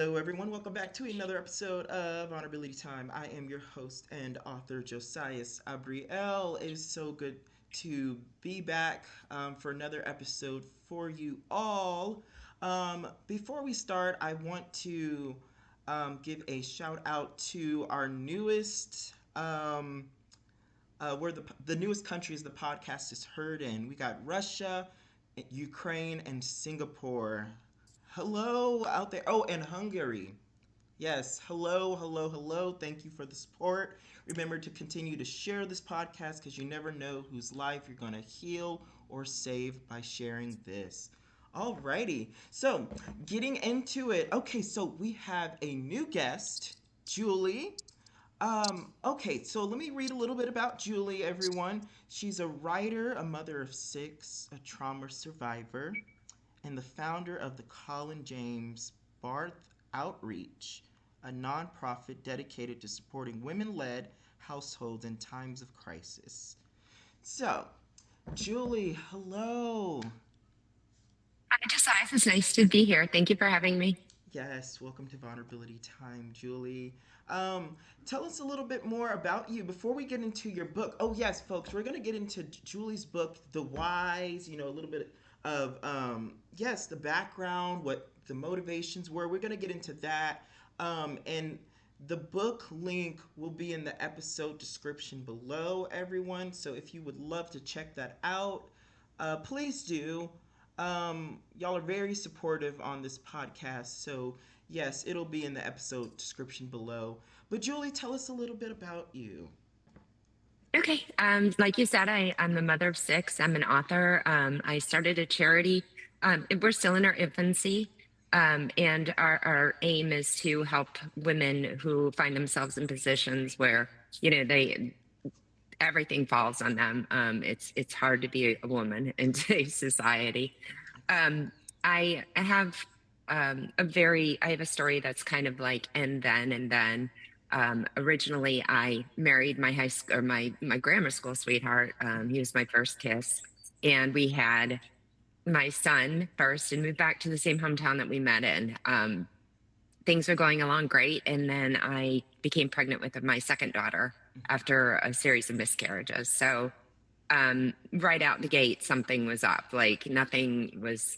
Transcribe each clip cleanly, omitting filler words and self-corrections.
Hello, everyone. Welcome back to another episode of Honorability Time. I am your host and author, Josias Abriel. It is so good to be back for another episode for you all. Before we start, I want to give a shout out to our newest, where the newest countries the podcast is heard in. We got Russia, Ukraine, and Singapore. Hello out there. Oh, and Hungary. Yes, hello, hello, hello. Thank you for the support. Remember to continue to share this podcast because you never know whose life you're going to heal or save by sharing this. Alrighty, so getting into it. Okay, so we have a new guest, Julie. Okay, so let me read a little bit about Julie, everyone. She's a writer, a mother of six, a trauma survivor, and the founder of the Colin James Barth Outreach, a nonprofit dedicated to supporting women led households in times of crisis. So, Julie, hello. Hi, Josiah. It's nice to be here. Thank you for having me. Yes, welcome to Vulnerability Time, Julie. Um, Tell us a little bit more about you before we get into your book. Oh, yes, folks, we're going to get into Julie's book, The Whys, a little bit of, yes, the background, what the motivations were. We're going to get into that. And the book link will be in the episode description below, everyone. So if you would love to check that out, please do. Y'all are very supportive on this podcast, so yes, it'll be in the episode description below. But Julie, tell us a little bit about you. Okay. Like you said, I'm the mother of six. I'm an author. I started a charity. We're still in our infancy. And our aim is to help women who find themselves in positions where, they everything falls on them. It's hard to be a woman in today's society. Um, I have I have a story that's kind of like and then. Originally, I married my high school or my grammar school sweetheart. He was my first kiss, and we had my son first, and moved back to the same hometown that we met in. Things were going along great, and then I became pregnant with my second daughter after a series of miscarriages. So right out the gate, something was up. Like nothing was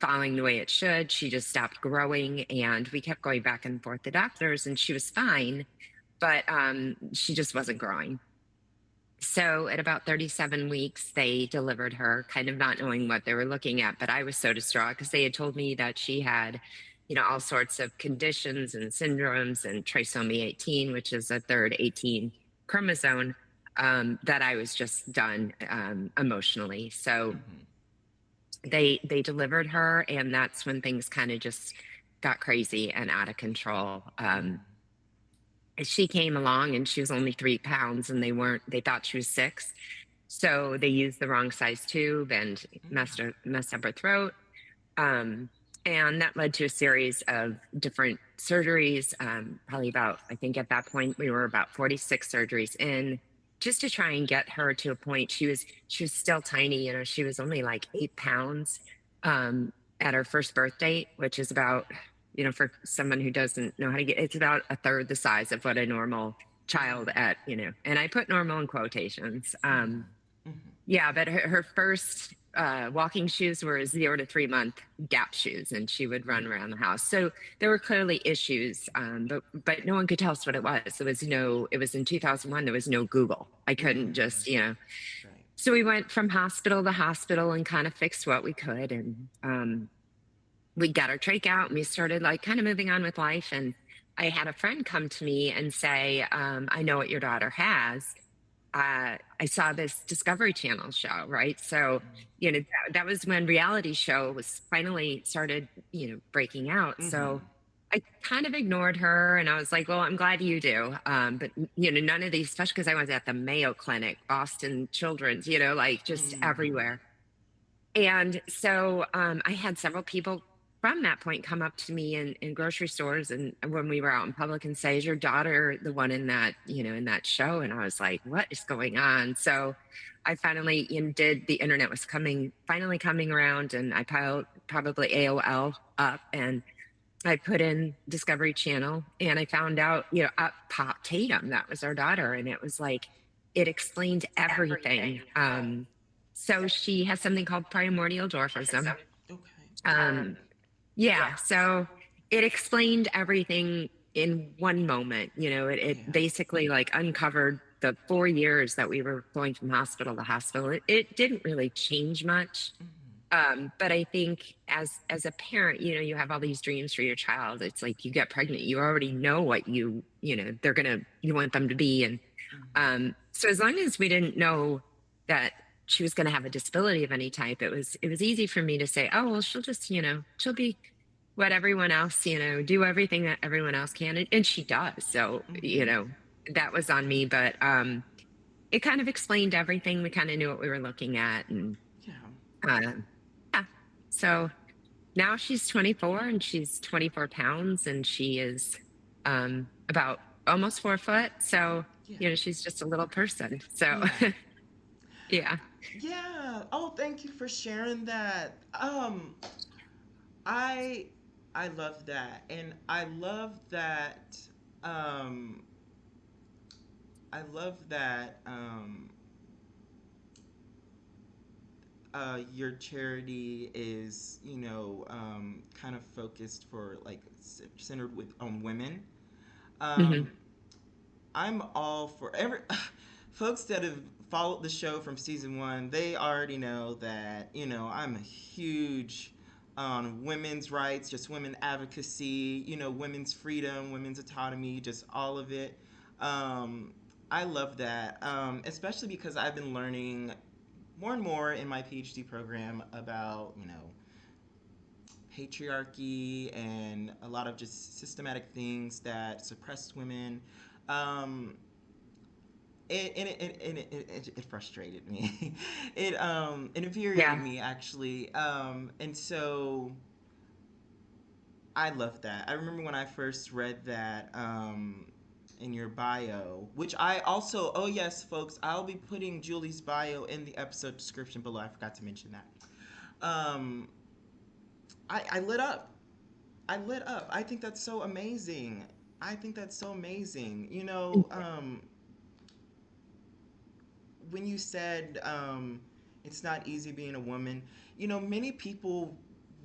falling the way it should. She just stopped growing, and we kept going back and forth to doctors, and she was fine, but she just wasn't growing. So at about 37 weeks, they delivered her, kind of not knowing what they were looking at. But I was so distraught because they had told me that she had, all sorts of conditions and syndromes and trisomy 18, which is a third 18 chromosome, that I was just done emotionally. So Mm-hmm. they delivered her, and that's when things kind of just got crazy and out of control. She came along and she was only 3 pounds, and they thought she was 6. So they used the wrong size tube and messed up her throat. Um, and that led to a series of different surgeries. Probably about, I think at that point we were about 46 surgeries in, just to try and get her to a point. She was still tiny, she was only like 8 pounds at her first birth date, which is about, for someone who doesn't know how to get, it's about a third the size of what a normal child at, and I put normal in quotations. Mm-hmm. Yeah, but her first walking shoes were 0 to 3 month gap shoes, and she would run around the house. So there were clearly issues, but no one could tell us what it was. There was no. It was in 2001. There was no Google. I couldn't just. Right. So we went from hospital to hospital and kind of fixed what we could, and we got our trach out, and we started like kind of moving on with life. And I had a friend come to me and say, "I know what your daughter has." I saw this Discovery Channel show, right? So, that was when reality show was finally started, breaking out. Mm-hmm. So I kind of ignored her, and I was like, well, I'm glad you do. But, none of these, especially because I was at the Mayo Clinic, Boston Children's, like just Mm-hmm. everywhere. And so I had several people from that point come up to me in grocery stores and when we were out in public and say, is your daughter the one in that, in that show? And I was like, what is going on? So I finally did, the internet was finally coming around, and I piled probably AOL up, and I put in Discovery Channel and I found out, up Pop Tatum, that was our daughter. And it was like, it explained everything. So she has something called primordial dwarfism. Okay. Um, yeah, so it explained everything in one moment. It Yeah. basically like uncovered the 4 years that we were going from hospital to hospital. It didn't really change much. But I think as a parent, you have all these dreams for your child. It's like you get pregnant, you already know what you want them to be. And so as long as we didn't know that she was going to have a disability of any type, it was easy for me to say, oh well, she'll just, she'll be what everyone else, do everything that everyone else can. And she does. So, that was on me. But it kind of explained everything. We kind of knew what we were looking at. And Yeah. um yeah. So now she's 24 and she's 24 pounds and she is about almost 4 foot. So, Yeah. she's just a little person. So, Yeah. yeah. Yeah. Oh, thank you for sharing that. I I love that. And um I love that your charity is, kind of focused for like centered with on women. Hmm. Um, I'm all for every folks that have followed the show from season one. They already know that I'm a huge on women's rights, just women advocacy, women's freedom, women's autonomy, just all of it. Um, I love that, especially because I've been learning more and more in my PhD program about patriarchy and a lot of just systematic things that suppressed women. Um, it frustrated me. It infuriated Yeah. me actually. And so I love that. I remember when I first read that in your bio, which I also, oh yes, folks, I'll be putting Julie's bio in the episode description below. I forgot to mention that. I lit up. I lit up. I think that's so amazing. I think that's so amazing. When you said it's not easy being a woman, many people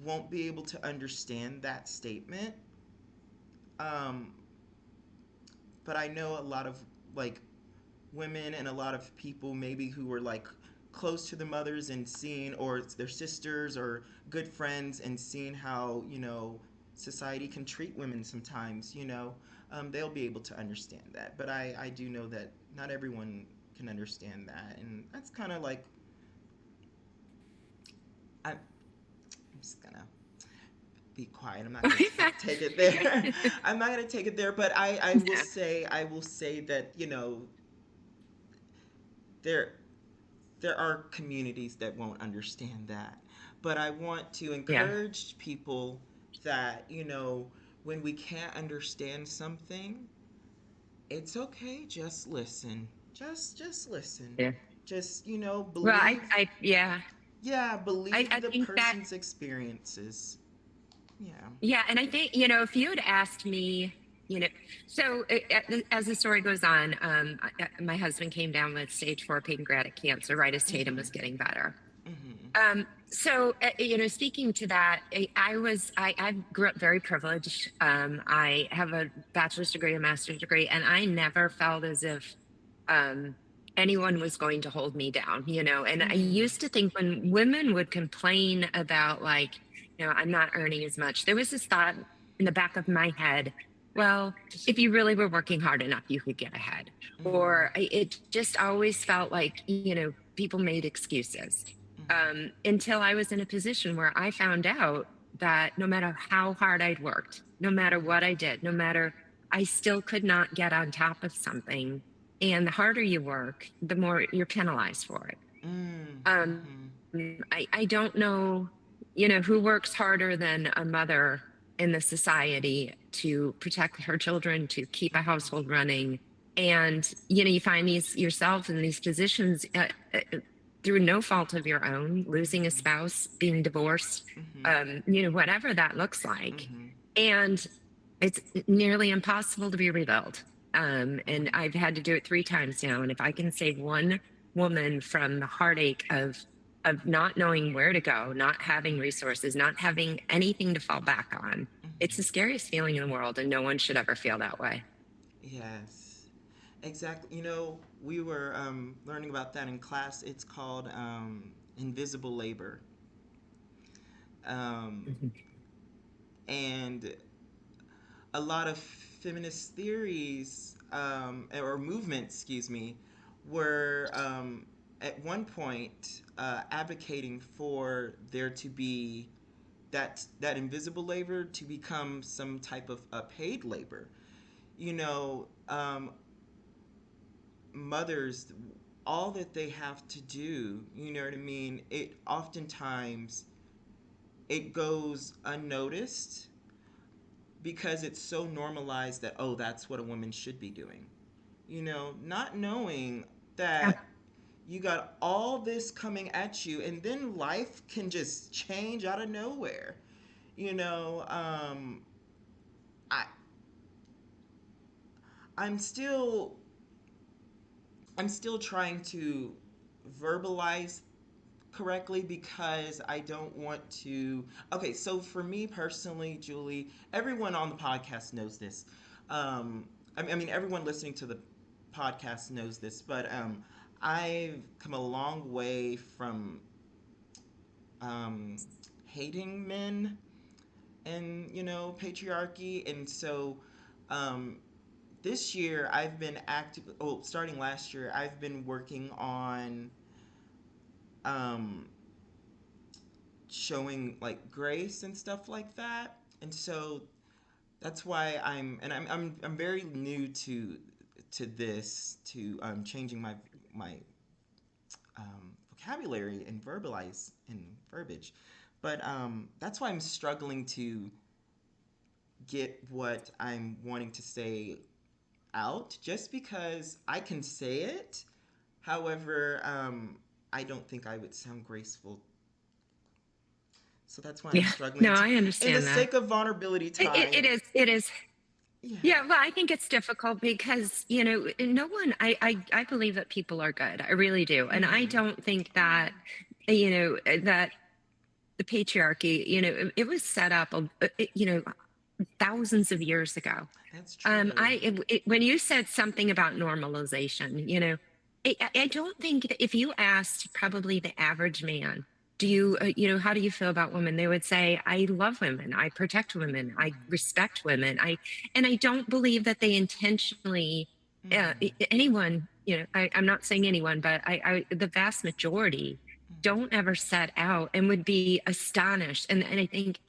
won't be able to understand that statement. Um, but I know a lot of like women and a lot of people maybe who were like close to the mothers and seeing or their sisters or good friends and seeing how society can treat women sometimes, they'll be able to understand that. But I do know that not everyone can understand that, and that's kind of like I'm just gonna be quiet. I'm not gonna take it there. I'm not gonna take it there. But Yeah. I will say that there there are communities that won't understand that. But I want to Yeah. encourage people that, when we can't understand something, it's okay, just listen. Just listen. Yeah. Just, Well, believe, yeah, yeah, I believe the think that, person's experiences. Yeah. yeah. And I think, if you had asked me, so as the story goes on, my husband came down with stage 4 pancreatic cancer right as Tatum Mhm. was getting better. Mhm. So, speaking to that, I grew up very privileged. I have a bachelor's degree, a master's degree, and I never felt as if um, anyone was going to hold me down, And I Mhm. used to think when women would complain about, like, I'm not earning as much, there was this thought in the back of my head, well, if you really were working hard enough, you could get ahead. Mhm. Or it just always felt like, people made excuses until I was in a position where I found out that no matter how hard I'd worked, no matter what I did, no matter, I still could not get on top of something. And the harder you work, the more you're penalized for it. Mhm. Um, Mhm. I don't know, who works harder than a mother in the society to protect her children, to keep a household running. And, you find these yourself in these positions through no fault of your own, losing a spouse, being divorced, Mhm. whatever that looks like. Mhm. and it's nearly impossible to be rebuilt. And Mm, I've had to do it 3 times now. And if I can save one woman from the heartache of not knowing where to go, not having resources, not having anything to fall back on, it's the mhm. scariest feeling in the world, and no one should ever feel that way. Yes, exactly. We were learning about that in class. It's called invisible labor. Um, Mhm. and a lot of feminist theories or movements, excuse me, were at one point advocating for there to be that invisible labor to become some type of paid labor. You know, mothers, all that they have to do, you know what I mean? It oftentimes it goes unnoticed because it's so normalized that, oh, that's what a woman should be doing. Not knowing Yeah. that you got all this coming at you, and then life can just change out of nowhere. You know, I I'm still I'm still trying to verbalize correctly because I don't want to. Okay, so for me personally, Julie, everyone on the podcast knows this. I mean, everyone listening to the podcast knows this, but I've come a long way from um, hating men and patriarchy, and so um, this year I've been active. Oh, starting last year, I've been working on um, showing like grace and stuff like that. And so that's why I'm very new to this to changing my vocabulary and verbalize and verbiage. But that's why I'm struggling to get what I'm wanting to say out, just because I can say it. However, I don't think I would sound graceful. So that's why I'm Yeah. struggling No, to, I in the understand that. sake of vulnerability It time. is. It is. Yeah. Yeah, well, I think it's difficult because, no one, I believe that people are good. I really do. And I Mm-hmm. don't think that, that the patriarchy, it was set up, thousands of years ago. That's true. When you said something about normalization, I don't think that if you asked probably the average man, do you, Mm-hmm. how do you feel about women? They would say, I love women, I protect women, I Mm-hmm. respect women. And I don't believe that they intentionally, Mm-hmm. anyone, I'm not saying anyone, but the vast majority don't ever set out and would be astonished. And I think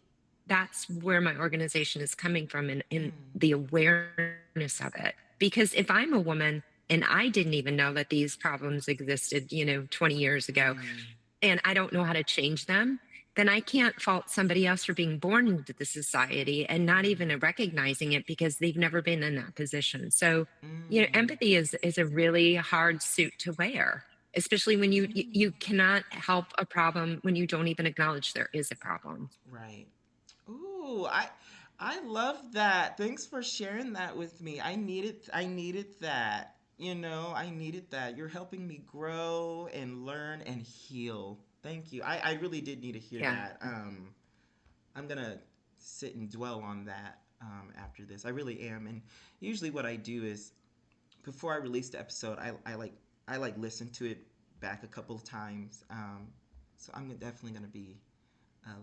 that's where my organization is coming from in Mm-hmm. the awareness of it. Because if I'm a woman and I didn't even know that these problems existed, 20 years ago, Mm-hmm. and I don't know how to change them, then I can't fault somebody else for being born into the society and not even recognizing it because they've never been in that position. So, Mm-hmm. empathy is a really hard suit to wear, especially when you cannot help a problem when you don't even acknowledge there is a problem. Right. Ooh, I love that. Thanks for sharing that with me. I needed that. I needed that. You're helping me grow and learn and heal. Thank you. I really did need to hear Yeah. that. I'm gonna sit and dwell on that after this. I really am. And usually what I do is before I release the episode, I like listen to it back a couple of times. So I'm definitely gonna be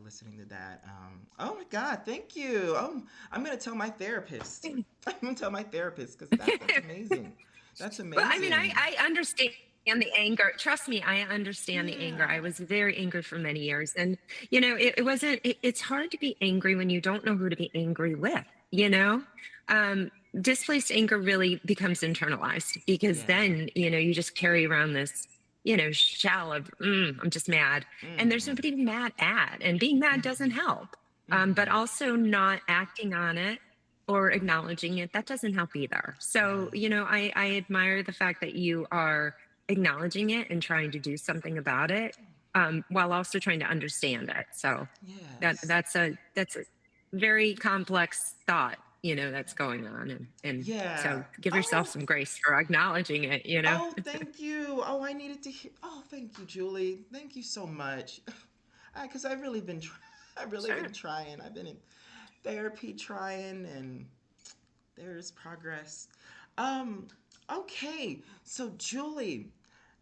listening to that. Oh my God, thank you. I'm gonna tell my therapist. I'm gonna tell my therapist because that's amazing. That's Well, I mean, amazing. I understand the anger. Trust me, I understand the anger. I Yeah. was very angry for many years. And, it wasn't, it's hard to be angry when you don't know who to be angry with, you know? Um, Displaced anger really becomes internalized because Yeah. then, you just carry around this, shell of, I'm just mad. And there's Mm-hmm. nobody to be mad at. And being mad doesn't Mm-hmm. help. But Mm-hmm. also not acting on it or acknowledging it, that doesn't help either. So, Right. I admire the fact that you are acknowledging it and trying to do something about it, while also trying to understand it. So Yes. that's it. very complex thought, that's going on. And Yeah. so give yourself Oh, some grace for acknowledging it. oh, thank you. Oh, I needed to hear. Oh, thank you, Julie. Thank you so much. Because I've really been, I've really Sure. been trying. I've been in therapy trying, and there's progress. Um, okay. So, Julie,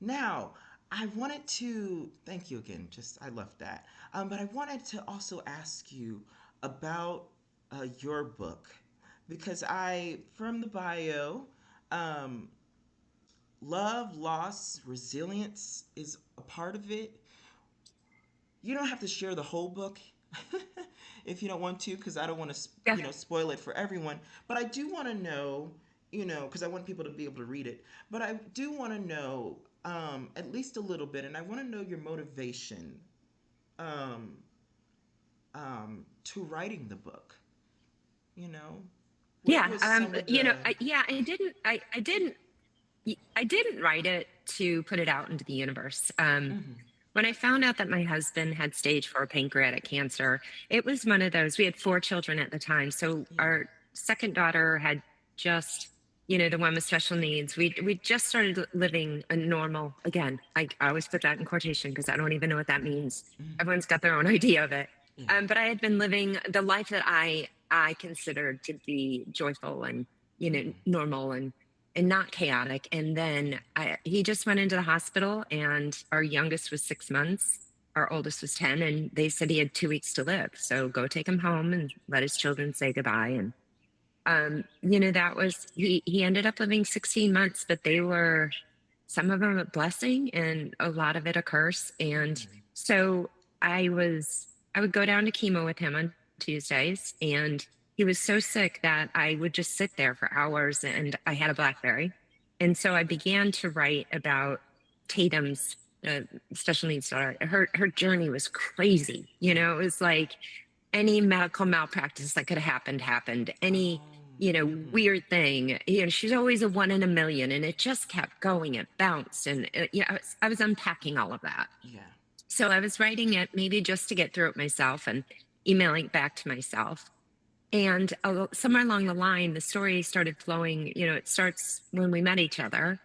now I wanted to thank you again. Just I love that. But I wanted to also ask you about your book because from the bio, um, love, loss, resilience is a part of it. You don't have to share the whole book if you don't want to, because I don't want to, Yeah. spoil it for everyone. But I do want to know, because I want people to be able to read it. But I do want to know at least a little bit, and I want to know your motivation um, to writing the book. You know, what Yeah. was some of the? Yeah, I didn't write it to put it out into the universe. Mhm. When I found out that my husband had stage 4 pancreatic cancer, it was one of those. We had 4 children at the time. So Yeah. our second daughter had just, the one with special needs. We just started living a normal, again, I always put that in quotation because I don't even know what that means. Mhm. Everyone's got their own idea of it. Yeah. But I had been living the life that I considered to be joyful and, Mhm. normal and not chaotic. And then he just went into the hospital, and our youngest was 6 months. Our oldest was 10, and they said he had 2 weeks to live. So go take him home and let his children say goodbye. And, that was, he ended up living 16 months, but they were, some of them a blessing and a lot of it a curse. And Mhm. so I would go down to chemo with him on Tuesdays, and he was so sick that I would just sit there for hours, and I had a Blackberry. And so I began to write about Tatum's special needs daughter. Her journey was crazy. Yeah. It was like any medical malpractice that could have happened. Any Oh. Mhm. weird thing. She's always a one in a million, and it just kept going. It bounced, and I was unpacking all of that. Yeah. So I was writing it maybe just to get through it myself and emailing it back to myself. And somewhere along the line, the story started flowing. It starts when we met each other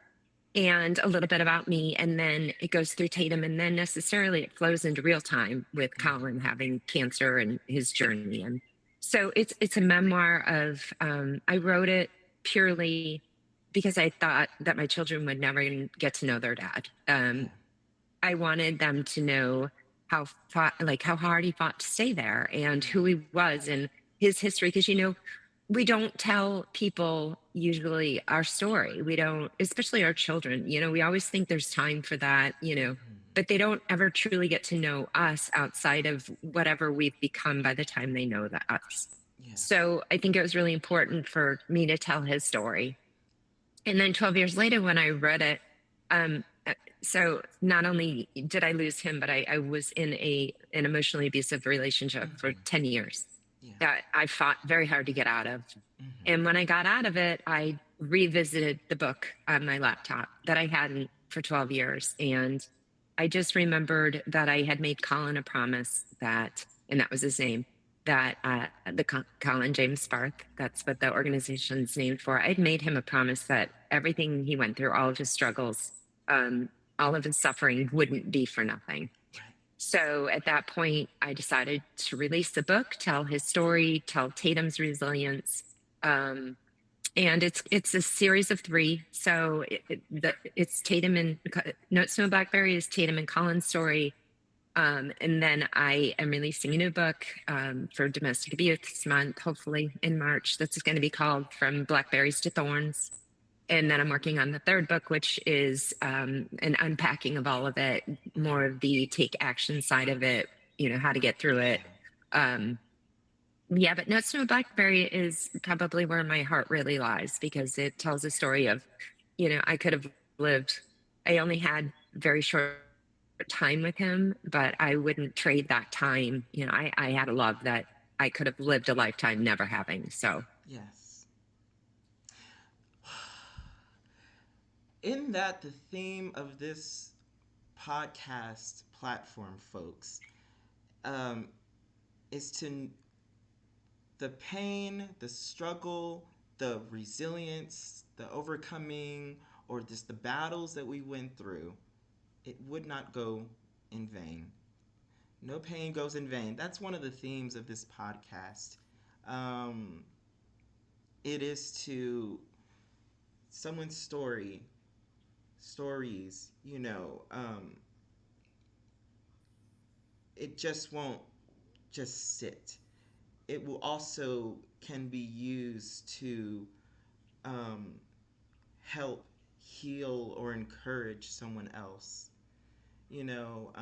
and a little bit about me. And then it goes through Tatum. And then necessarily it flows into real time with Mhm. Colin having cancer and his journey. And so it's a memoir of, I wrote it purely because I thought that my children would never get to know their dad. Yeah. I wanted them to know how hard he fought to stay there and Yeah. who he was and his history. Because we don't tell people usually our story. We don't, especially our children. We always think there's time for that. Mhm. But they don't ever truly get to know us outside of whatever we've become by the time they know that us. Yeah. So I think it was really important for me to tell his story. And then 12 years later, when I read it, so not only did I lose him, but I was in an emotionally abusive relationship for Mhm. 10 years Yeah. that I fought very hard to get out of. Mhm. And when I got out of it, I revisited the book on my laptop that I hadn't for 12 years. And I just remembered that I had made Colin a promise that, and that was his name, that Colin James Barth, that's what the organization's named for. I'd made him a promise that everything he went through, all of his struggles, um, all of his suffering wouldn't be for nothing. Right. So at that point, I decided to release the book, tell his story, tell Tatum's resilience. Um, and it's a series of three. So it's Tatum and Notes from a Blackberry is Tatum and Colin's story. And then I am releasing a new book for domestic abuse this month, hopefully in March. That's going to be called From Blackberries to Thorns. And then I'm working on the third book, which is an unpacking of all of it, more of the take action side of it, how to get through Yeah. it. Um, yeah, but Notes from a Blackberry is probably where my heart really lies because it tells a story of, I could have lived, I only had very short time with him, but I wouldn't trade that time. I had a love that I could have lived a lifetime never having. So, Yes. In that, the theme of this podcast platform, folks, um, is to the pain, the struggle, the resilience, the overcoming, or just the battles that we went through, it would not go in vain. No pain goes in vain. That's one of the themes of this podcast. Um, it is to someone's stories, it just won't just sit. It will also can be used to um, help heal or encourage someone else. You know,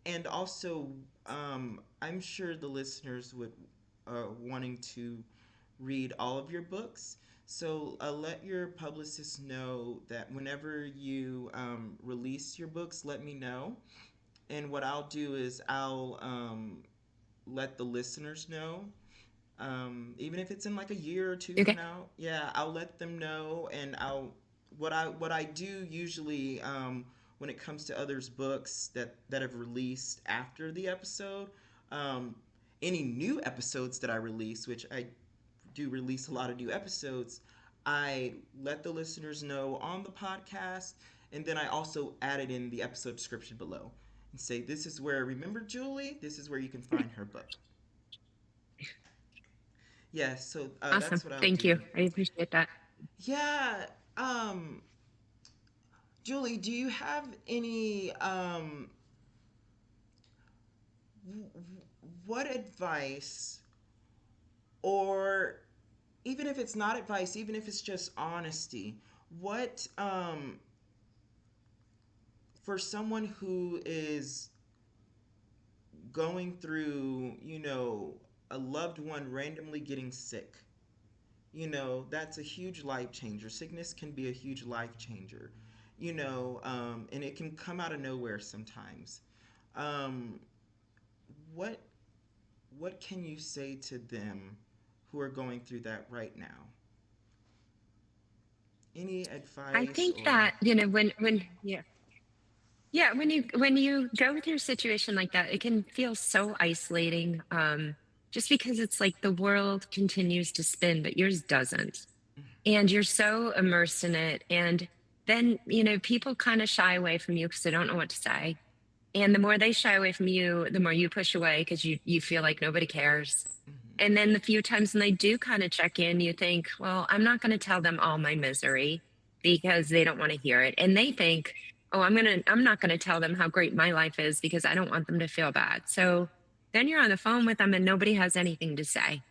and also, I'm sure the listeners would wanting to read all of your books. So let your publicist know that whenever you release your books, let me know. And what I'll do is I'll let the listeners know, even if it's in like a year or two from Okay. now. Yeah, I'll let them know, and I'll what I do usually, when it comes to others' books that have released after the episode, um, any new episodes that I release, which I do release a lot of new episodes, I let the listeners know on the podcast, and then I also added in the episode description below and say, this is where, remember Julie, this is where you can find her book. Yeah, so Awesome. that's what I'll Thank do. you. I appreciate that. Yeah, um, Julie, do you have any, what advice, or even if it's not advice, even if it's just honesty, what, for someone who is going through, a loved one randomly getting sick, that's a huge life changer. Sickness can be a huge life changer, and it can come out of nowhere sometimes. Um, what what can you say to them who are going through that right now? Any I advice think or? that, when yeah. Yeah, when you go through a situation like that, it can feel so isolating. Just because it's like the world continues to spin, but yours doesn't. And you're so immersed in it. And then, people kind of shy away from you because they don't know what to say. And the more they shy away from you, the more you push away because you feel like nobody cares. Mhm. And then the few times when they do kind of check in, you think, well, I'm not going to tell them all my misery because they don't want to hear it. And they think, oh, I'm not going to tell them how great my life is because I don't want them to feel bad. So then you're on the phone with them and nobody has anything to say.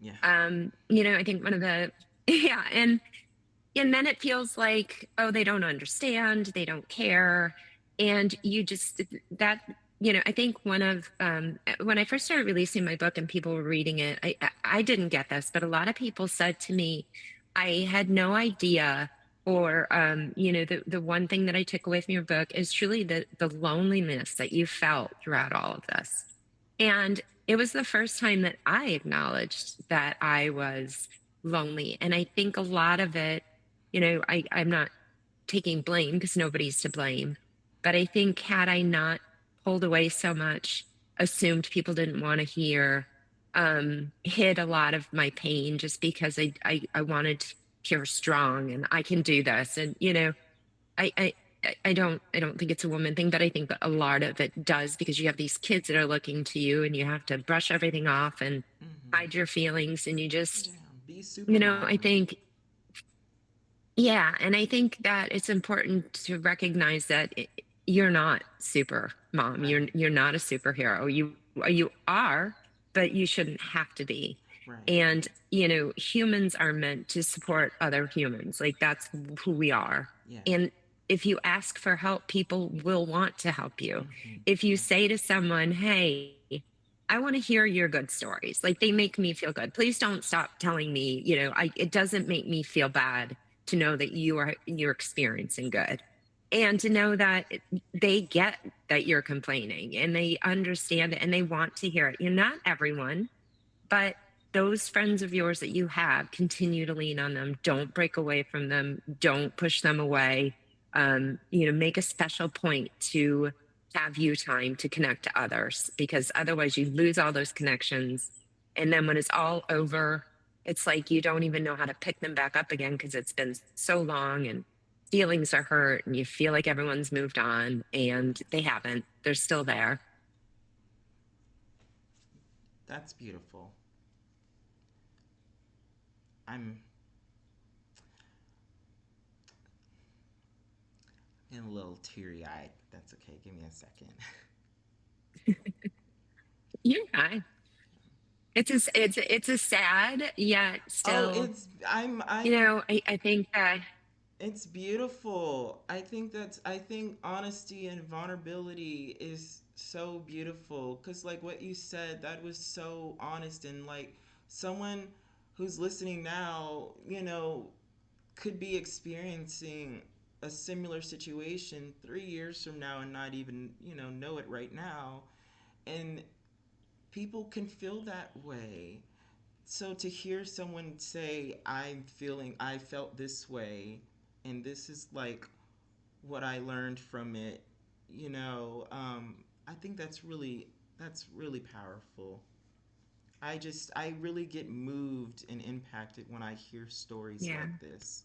Yeah. I think one of the, yeah. And then it feels like, oh, they don't understand, they don't care. And you just, that, I think one of, when I first started releasing my book and people were reading it, I didn't get this, but a lot of people said to me, I had no idea. Or, the one thing that I took away from your book is truly the loneliness that you felt throughout all of this. And it was the first time that I acknowledged that I was lonely. And I think a lot of it, I'm not taking blame because nobody's to blame. But I think had I not pulled away so much, assumed people didn't want to hear, hid a lot of my pain just because I wanted to appear strong and I can do this. And, I, I, I don't think it's a woman thing, but I think that a lot of it does because you have these kids that are looking to you and you have to brush everything off and Hmm. hide your feelings. And you just, Yeah. Be super I mom. think yeah, and I think that it's important to recognize that you're not super mom. Right. You're not a superhero. You are, but you shouldn't have to be. Right. And humans are meant to support other humans. Like that's who we are. Yeah. And if you ask for help, people will want to help you. Hmm. If you Yeah. say to someone, "Hey, I want to hear your good stories. Like they make me feel good. Please don't stop telling me, it doesn't make me feel bad to know that you're experiencing good and to know that they get that you're complaining and they understand it and they want to hear it. You're not everyone, but those friends of yours that you have, continue to lean on them. Don't break away from them. Don't push them away. Make a special point to have you time to connect to others, because otherwise you lose all those connections. And then when it's all over, it's like you don't even know how to pick them back up again because it's been so long and feelings are hurt and you feel like everyone's moved on and they haven't. They're still there. That's beautiful. I'm in a little teary eyed. That's okay. Give me a second. Yeah. It's a sad yet Oh, still, I think that it's beautiful. I think honesty and vulnerability is so beautiful cuz like what you said, that was so honest, and like someone who's listening now, could be experiencing a similar situation 3 years from now and not even, know it right now. And people can feel that way. So to hear someone say, I felt this way, and this is like what I learned from it, I think that's really powerful. I really get moved and impacted when I hear stories yeah. like this.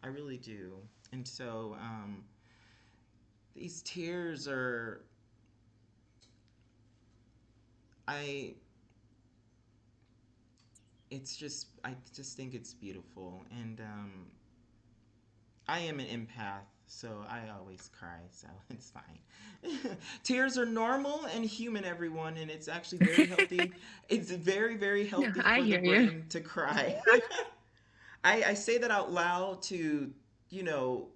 I really do. And so these tears are, I, I just think it's beautiful. And I am an empath, so I always cry, so it's fine. Tears are normal and human, everyone, and it's actually very healthy. It's very, very No, healthy I for the hear you. brain to cry. I say that out loud to, though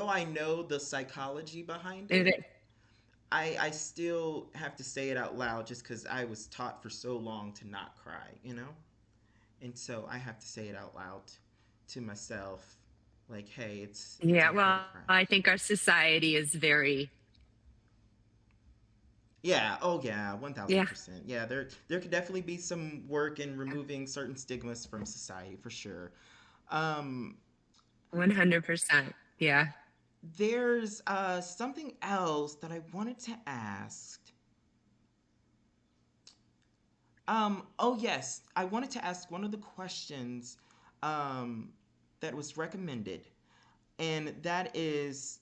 I know the psychology behind It it, is. I still have to say it out loud just because I was taught for so long to not cry. And so I have to say it out loud to myself, like, hey, it's Yeah, okay to well, cry. I think our society is very, Yeah, oh yeah, one thousand yeah, percent. Yeah, there could definitely be some work in removing certain stigmas from society for sure. Um, 100%. Yeah. there's something else that I wanted to ask. Oh yes, I wanted to ask one of the questions um, that was recommended, and that is,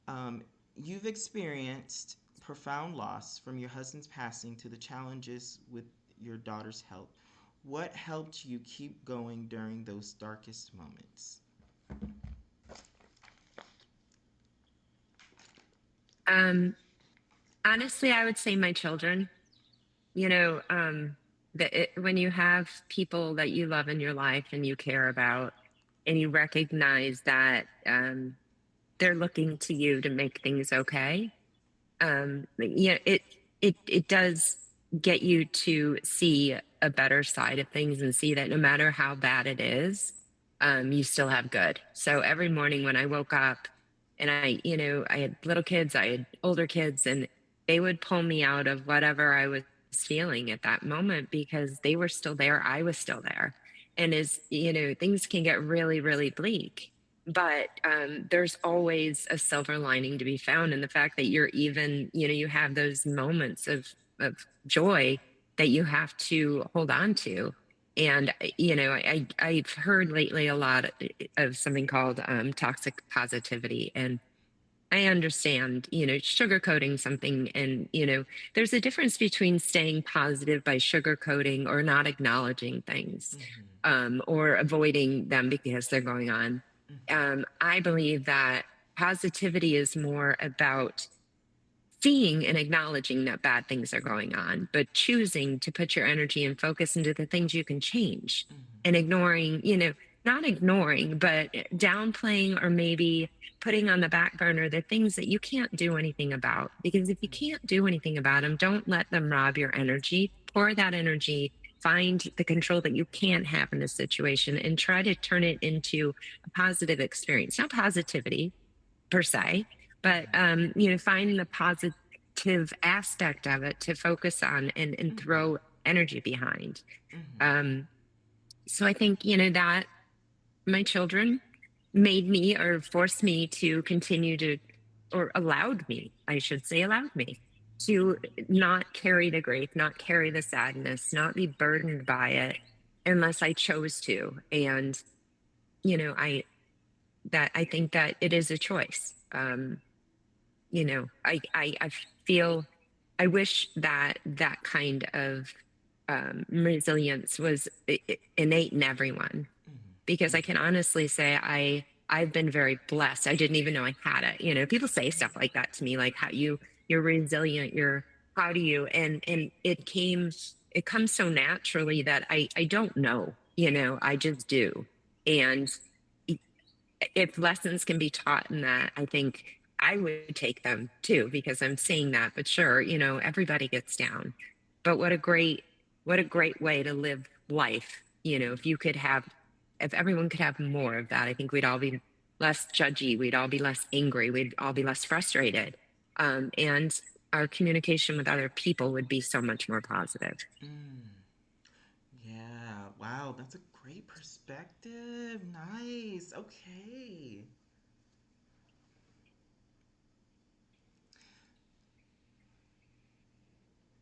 um, you've experienced profound loss from your husband's passing to the challenges with your daughter's health. What helped you keep going during those darkest moments? Um, Honestly, I would say my children, you know, when you have people that you love in your life and you care about, and you recognize that they're looking to you to make things okay, it does get you to see a better side of things and see that no matter how bad it is, you still have good. So every morning when I woke up and I had little kids, I had older kids, and they would pull me out of whatever I was feeling at that moment because they were still there. I was still there. And things can get really, really bleak, but there's always a silver lining to be found in the fact that you're even, you have those moments of joy that you have to hold on to. And I've heard lately a lot of something called toxic positivity, and I understand, sugarcoating something, and there's a difference between staying positive by sugarcoating or not acknowledging things, Mm-hmm. or avoiding them because they're going on. Mm-hmm. I believe that positivity is more about seeing and acknowledging that bad things are going on, but choosing to put your energy and focus into the things you can change, Mm-hmm. and ignoring, not ignoring, but downplaying or maybe putting on the back burner the things that you can't do anything about. Because if you can't do anything about them, don't let them rob your energy. Pour that energy, find the control that you can have in a situation, and try to turn it into a positive experience, not positivity per se, but finding the positive aspect of it to focus on and Mm-hmm. throw energy behind. Mm-hmm. Um, so I think that my children made me or forced me to continue to or allowed me, I should say, allowed me to not carry the grief, not carry the sadness, not be burdened by it unless I chose to. And, I think that it is a choice. I feel, I wish that that kind of resilience was innate in everyone, because I Mm-hmm. can honestly say I've been very blessed. I didn't even know I had it. People say stuff like that to me, like how you're resilient, you're how do you and it comes so naturally that I don't know, I just do. And if lessons can be taught in that, I think I would take them too, because I'm seeing that. But sure, everybody gets down. But what a great way to live life. If everyone could have more of that, I think we'd all be less judgy, we'd all be less angry, we'd all be less frustrated. And our communication with other people would be so much more positive. Mm. Yeah, wow, that's a great perspective. Nice. Okay.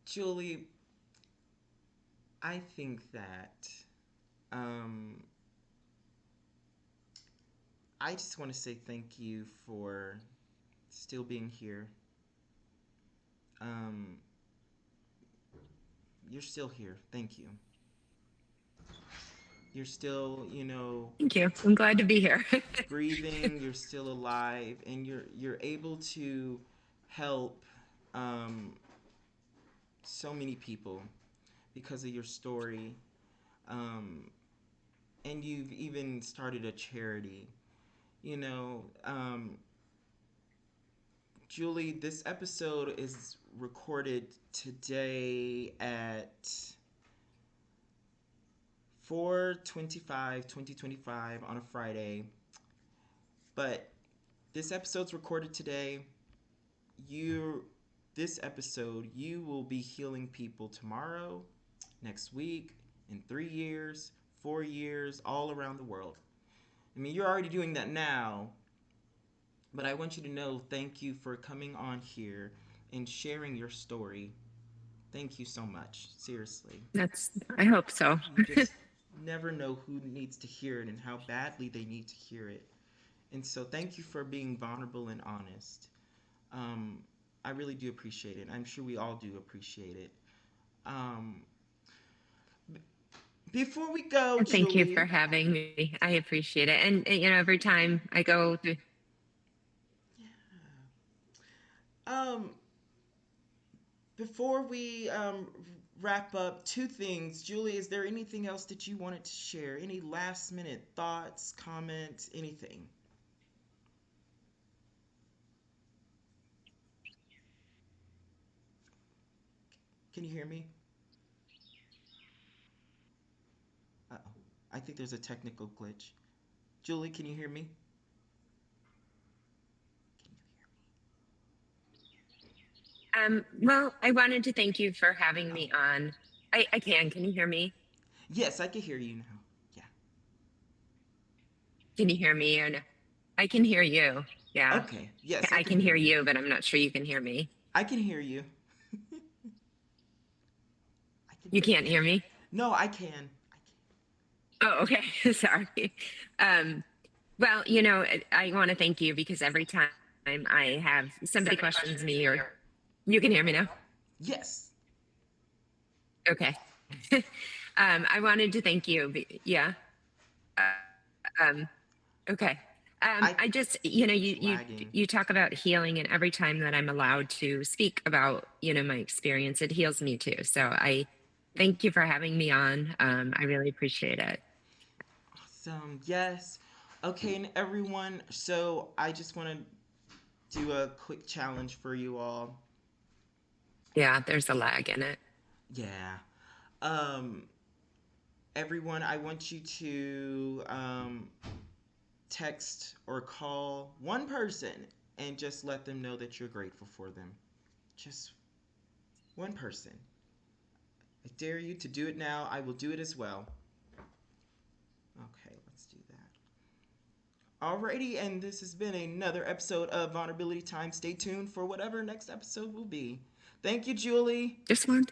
Julie, I think that um, I just want to say thank you for still being here. Um, you're still here. Thank you. You're still, Thank you. I'm glad to be here. breathing. You're still alive, and you're able to help um, so many people because of your story. Um, and you've even started a charity. You know, Julie, this episode is recorded today at 4/25, 2025 on a Friday. But this episode's recorded today. You this episode, you will be healing people tomorrow, next week, in 3 years, 4 years, all around the world. I mean, you're already doing that now, but I want you to know thank you for coming on here and sharing your story. Thank you so much. Seriously. I hope so. You just never know who needs to hear it and how badly they need to hear it. And so, thank you for being vulnerable and honest. Um, I really do appreciate it. I'm sure we all do appreciate it. Um, before we go, Thank you for Julie, having me. I appreciate it. And every time I go through, um, before we wrap up, two things. Julie, is there anything else that you wanted to share? Any last minute thoughts, comments, anything? Can you hear me? Uh oh. I think there's a technical glitch. Julie, can you hear me? Can you hear well, I wanted to thank you for having me? Oh, me on. I can. Can you hear me? yes, I can hear you now. Yeah. Can you hear me? Or no? I can hear you. Yeah. Okay. Yes, I I can can hear hear you. you, but I'm not sure you can hear me. I can hear you. I can You hear you. can't hear me? No, I can. I Oh, okay. Sorry. Um, well, I want to thank you because every time I have somebody questions me, or you can hear me now? can. Yes. Okay. I wanted to thank you. Yeah. Um, okay. I. I just, It's lagging. you talk about healing, and every time that I'm allowed to speak about, my experience, it heals me too. So I thank you for having me on. I really appreciate it. Awesome. Yes. Okay, and everyone. So I just want to do a quick challenge for you all. Yeah, there's a lag in it. Yeah. Um, everyone, I want you to text or call one person and just let them know that you're grateful for them. Just one person. I dare you to do it now. I will do it as well. Okay, let's do that. Alrighty, and this has been another episode of Vulnerability Time. Stay tuned for whatever next episode will be. Thank you, Julie. Just one.